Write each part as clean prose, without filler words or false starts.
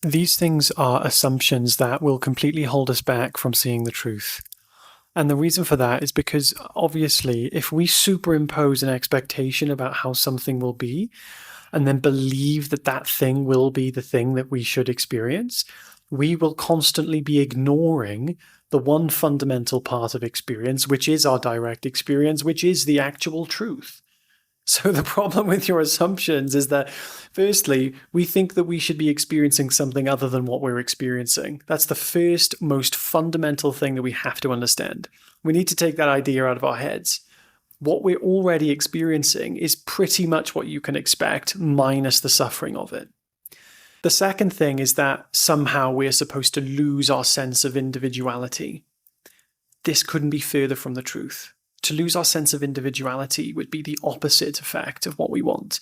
These things are assumptions that will completely hold us back from seeing the truth. And the reason for that is because obviously, if we superimpose an expectation about how something will be, and then believe that that thing will be the thing that we should experience, we will constantly be ignoring the one fundamental part of experience, which is our direct experience, which is the actual truth. So the problem with your assumptions is that, firstly, we think that we should be experiencing something other than what we're experiencing. That's the first, most fundamental thing that we have to understand. We need to take that idea out of our heads. What we're already experiencing is pretty much what you can expect, minus the suffering of it. The second thing is that somehow we're supposed to lose our sense of individuality. This couldn't be further from the truth. To lose our sense of individuality would be the opposite effect of what we want.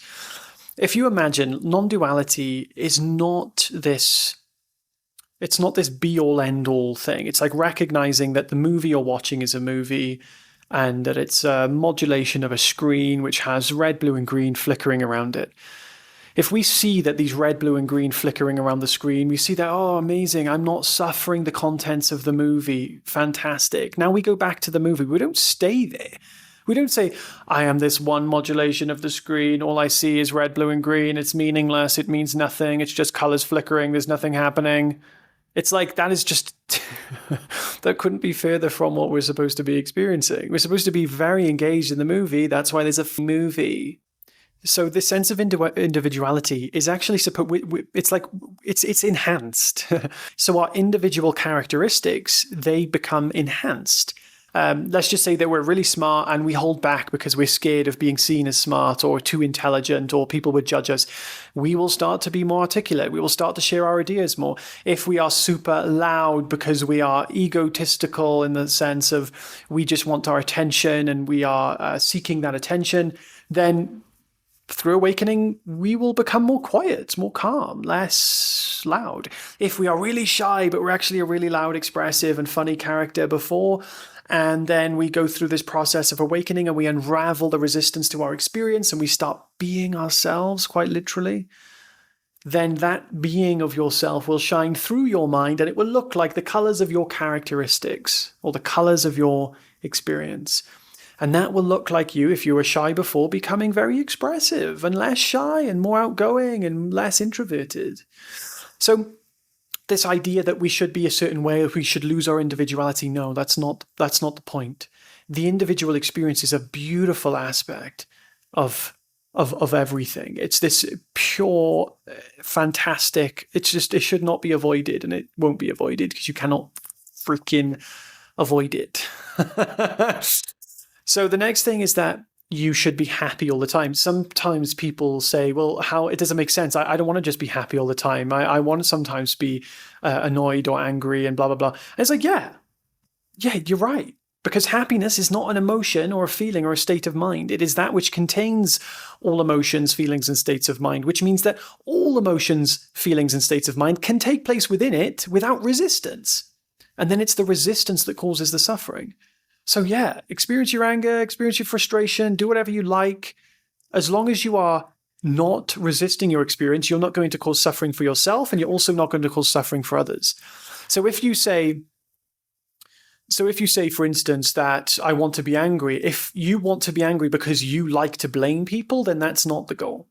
If you imagine, non-duality is not this, it's not this be-all, end-all thing. It's like recognizing that the movie you're watching is a movie and that it's a modulation of a screen which has red, blue, and green flickering around it. If we see that these red, blue, and green flickering around the screen, we see that, oh, amazing, I'm not suffering the contents of the movie. Fantastic. Now we go back to the movie. We don't stay there. We don't say, I am this one modulation of the screen. All I see is red, blue, and green. It's meaningless. It means nothing. It's just colors flickering. There's nothing happening. It's like that is just, that couldn't be further from what we're supposed to be experiencing. We're supposed to be very engaged in the movie. That's why there's a movie. So this sense of individuality is actually it's enhanced. So our individual characteristics, they become enhanced. Let's just say that we're really smart and we hold back because we're scared of being seen as smart or too intelligent or people would judge us. We will start to be more articulate. We will start to share our ideas more. If we are super loud because we are egotistical in the sense of we just want our attention and we are seeking that attention, then through awakening, we will become more quiet, more calm, less loud. If we are really shy, but we're actually a really loud, expressive, and funny character before, and then we go through this process of awakening and we unravel the resistance to our experience and we start being ourselves, quite literally, then that being of yourself will shine through your mind and it will look like the colors of your characteristics or the colors of your experience. And that will look like you, if you were shy before, becoming very expressive and less shy and more outgoing and less introverted. So this idea that we should be a certain way, or we should lose our individuality, no, that's not the point. The individual experience is a beautiful aspect of everything. It's this pure, fantastic, it should not be avoided, and it won't be avoided because you cannot freaking avoid it. So the next thing is that you should be happy all the time. Sometimes people say, well, how it doesn't make sense. I don't want to just be happy all the time. I want to sometimes be annoyed or angry and blah, blah, blah. And it's like, yeah, you're right. Because happiness is not an emotion or a feeling or a state of mind. It is that which contains all emotions, feelings, and states of mind, which means that all emotions, feelings, and states of mind can take place within it without resistance. And then it's the resistance that causes the suffering. So yeah, experience your anger, experience your frustration, do whatever you like. As long as you are not resisting your experience, you're not going to cause suffering for yourself, and you're also not going to cause suffering for others. So if you say, for instance, that I want to be angry, if you want to be angry because you like to blame people, then that's not the goal.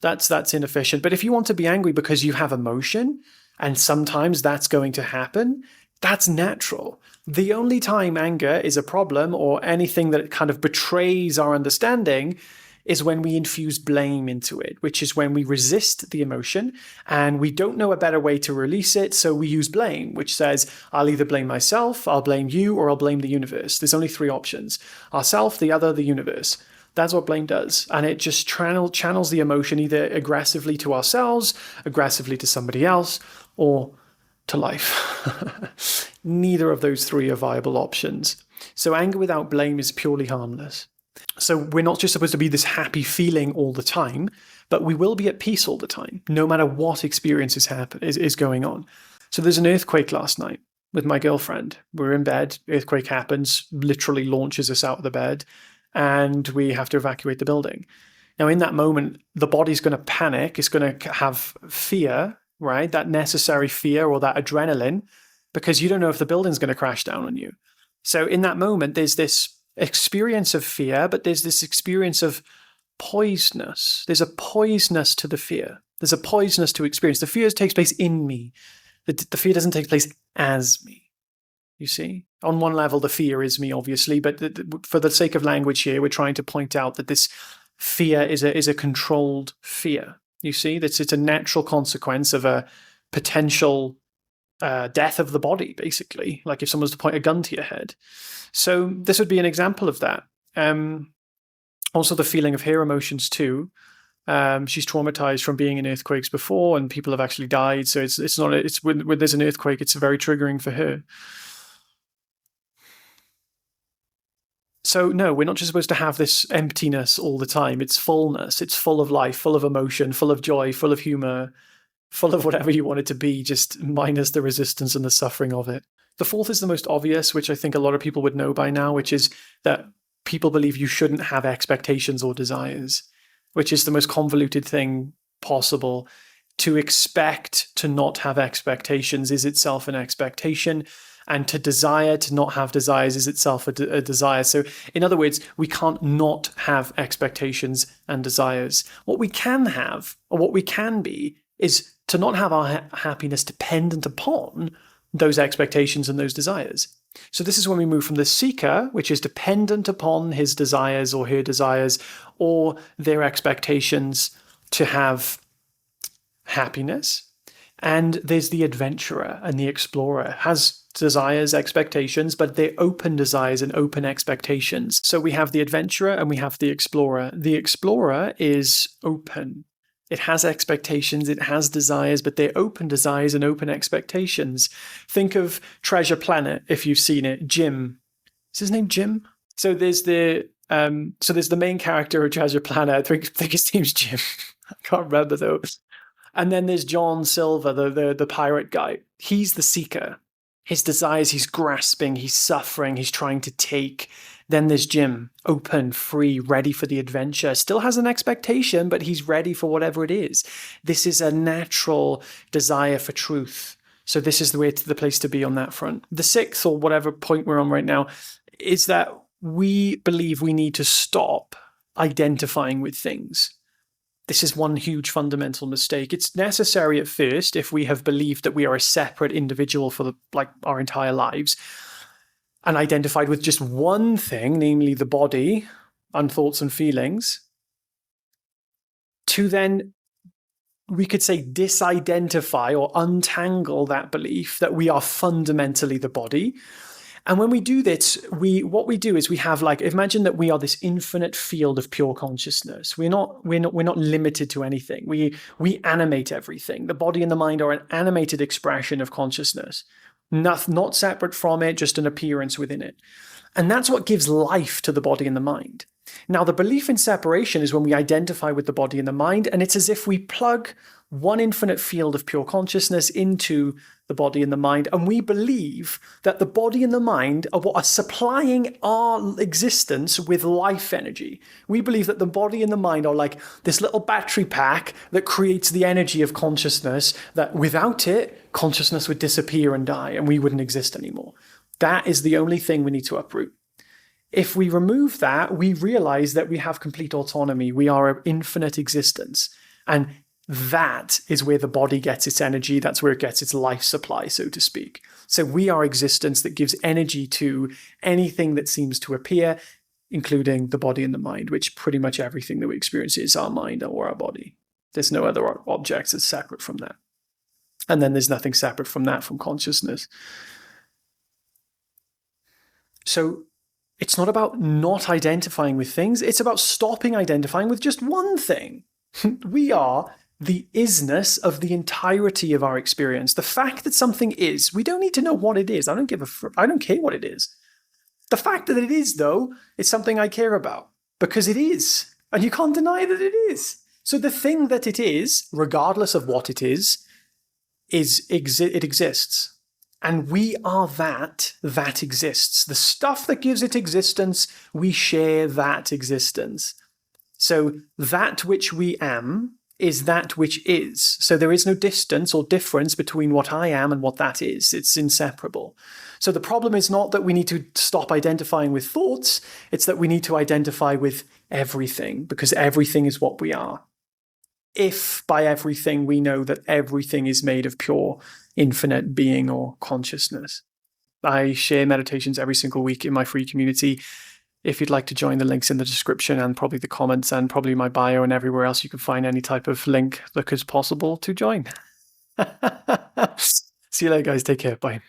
That's inefficient. But if you want to be angry because you have emotion, and sometimes that's going to happen, that's natural. The only time anger is a problem or anything that kind of betrays our understanding is when we infuse blame into it, which is when we resist the emotion and we don't know a better way to release it. So we use blame, which says, I'll either blame myself, I'll blame you, or I'll blame the universe. There's only three options: ourself, the other, the universe. That's what blame does. And it just channels the emotion either aggressively to ourselves, aggressively to somebody else, or to life. Neither of those three are viable options. So anger without blame is purely harmless. So we're not just supposed to be this happy feeling all the time, but we will be at peace all the time, no matter what experience is going on. So there's an earthquake last night with my girlfriend. We're in bed, earthquake happens, literally launches us out of the bed, and we have to evacuate the building. Now, in that moment, the body's going to panic, it's going to have fear, right? That necessary fear or that adrenaline, because you don't know if the building's going to crash down on you. So in that moment, there's this experience of fear, but there's this experience of poisonous. There's a poisonous to the fear. There's a poisonous to experience. The fear takes place in me. The fear doesn't take place as me. You see? On one level, the fear is me, obviously, but for the sake of language here, we're trying to point out that this fear is a controlled fear. You see? It's a natural consequence of a potential death of the body, basically, like if someone was to point a gun to your head. So this would be an example of that. Also, the feeling of her emotions too. She's traumatized from being in earthquakes before, and people have actually died. So it's not. It's when there's an earthquake, it's very triggering for her. So no, we're not just supposed to have this emptiness all the time. It's fullness. It's full of life, full of emotion, full of joy, full of humor, full of whatever you want it to be, just minus the resistance and the suffering of it. The fourth is the most obvious, which I think a lot of people would know by now, which is that people believe you shouldn't have expectations or desires, which is the most convoluted thing possible. To expect to not have expectations is itself an expectation, and to desire to not have desires is itself a desire. So in other words, we can't not have expectations and desires. What we can have, or what we can be, is to not have our happiness dependent upon those expectations and those desires. So this is when we move from the seeker, which is dependent upon his desires or her desires or their expectations, to have happiness. And there's the adventurer and the explorer, has desires, expectations, but they're open desires and open expectations. So we have the adventurer and we have the explorer. The explorer is open. It has expectations, it has desires, but they're open desires and open expectations. Think of Treasure Planet, if you've seen it. Jim. Is his name Jim? So there's the main character of Treasure Planet. I think his name's Jim. I can't remember though. And then there's John Silver, the pirate guy. He's the seeker. His desires, he's grasping, he's suffering, he's trying to take. Then there's Jim, open, free, ready for the adventure. Still has an expectation, but he's ready for whatever it is. This is a natural desire for truth. So this is the place to be on that front. The sixth, or whatever point we're on right now, is that we believe we need to stop identifying with things. This is one huge fundamental mistake. It's necessary at first if we have believed that we are a separate individual for our entire lives and identified with just one thing, namely the body and thoughts and feelings, to then, we could say, disidentify or untangle that belief that we are fundamentally the body. And when we do this, what we do is we have, imagine that we are this infinite field of pure consciousness. We're not limited to anything. We animate everything. The body and the mind are an animated expression of consciousness, not separate from it, just an appearance within it. And that's what gives life to the body and the mind. Now, the belief in separation is when we identify with the body and the mind, and it's as if we plug one infinite field of pure consciousness into the body and the mind, and we believe that the body and the mind are what are supplying our existence with life energy. We believe that the body and the mind are like this little battery pack that creates the energy of consciousness, that without it, consciousness would disappear and die, and we wouldn't exist anymore. That is the only thing we need to uproot. If we remove that, we realize that we have complete autonomy. We are an infinite existence. And that is where the body gets its energy. That's where it gets its life supply, so to speak. So we are existence that gives energy to anything that seems to appear, including the body and the mind, which pretty much everything that we experience is our mind or our body. There's no other objects that's separate from that. And then there's nothing separate from that, from consciousness. So it's not about not identifying with things. It's about stopping identifying with just one thing. We are the isness of the entirety of our experience. The fact that something is, we don't need to know what it is. I don't care what it is. The fact that it is, though, is something I care about, because it is. And you can't deny that it is. So the thing that it is, regardless of what it is it exists. And we are that exists. The stuff that gives it existence, we share that existence. So that which we am is that which is. So there is no distance or difference between what I am and what that is. It's inseparable. So the problem is not that we need to stop identifying with thoughts, it's that we need to identify with everything, because everything is what we are. If by everything we know that everything is made of pure, infinite being or consciousness. I share meditations every single week in my free community. If you'd like to join, the links in the description and probably the comments and probably my bio and everywhere else you can find any type of link that is possible to join. See you later, guys. Take care. Bye.